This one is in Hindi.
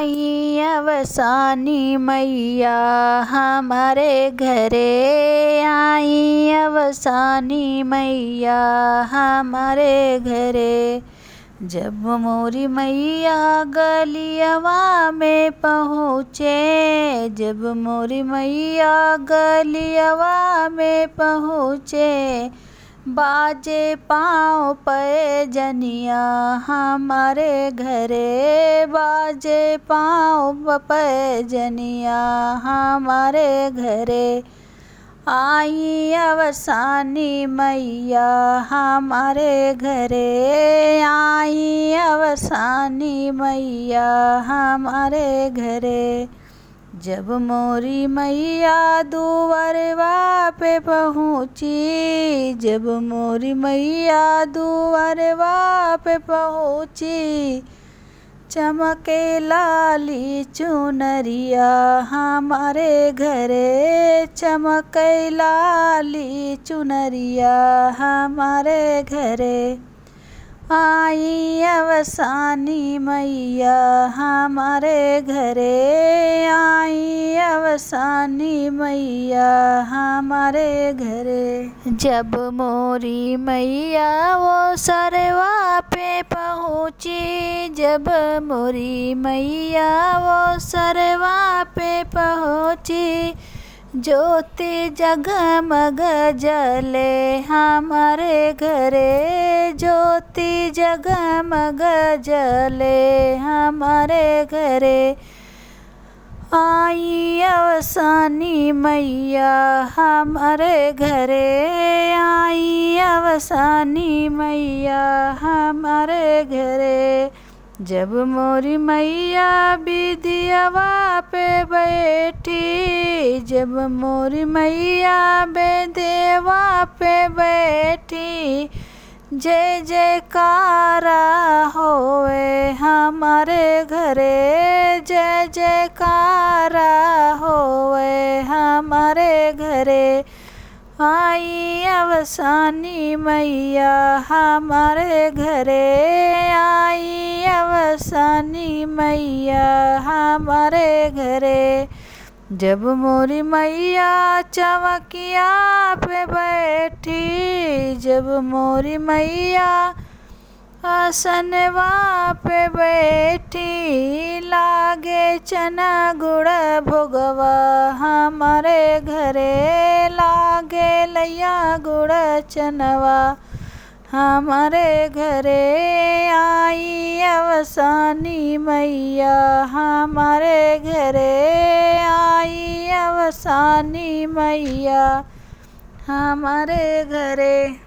आई अवसानी मैया हमारे घरे, आई अवसानी मैया हमारे घरे। जब मोरी मैया गलियवा में पहुँचे, जब मोरी मैया गलियवा में पहुँचे, बाजे पाँव पे जनिया हमारे घरे, बाजे पाँव पे जनिया हमारे घरे। आई अवसानी मैया हमारे घरे, आई अवसानी मैया हमारे घरे। जब मोरी मैया दुआरवा पे पहुँची, जब मोरी मैया दुआरवा पे पहुँची, चमके लाली चुनरिया हमारे घरे, चमके लाली चुनरिया हमारे घरे। आई अवसानी मैया हमारे घरे, आई अवसानी मैया हमारे घरे। जब मोरी मैया वो सरवा पे पहुँची, जब मोरी मैया वो सरवा पे पहुँची, ज्योति जगमग जले हमारे घरे, ज्योति जगमग जले हमारे घरे। आई अवसानी मैया हमारे घरे, आई अवसानी मैया हमारे घरे। जब मोरी मैया बिदियवा पे बैठी, जब मोरी मैया बेदेवा पे बैठी, जय जयकारा होवे हमारे घरे, जय जयकारा होवे हमारे घरे। आई अवसानी मैया हमारे घरे, आई अवसानी मैया हमारे घरे। जब मोरी मैया चौकिया पे बैठी, जब मोरी मैया आसनवा पे बैठी, लागे चना गुड़ भोगवा हमारे घरे, लागे लैया गुड़ चनवा हमारे घरे। आई अवसानी मैया हमारे घरे, आई अवसानी मैया हमारे घरे।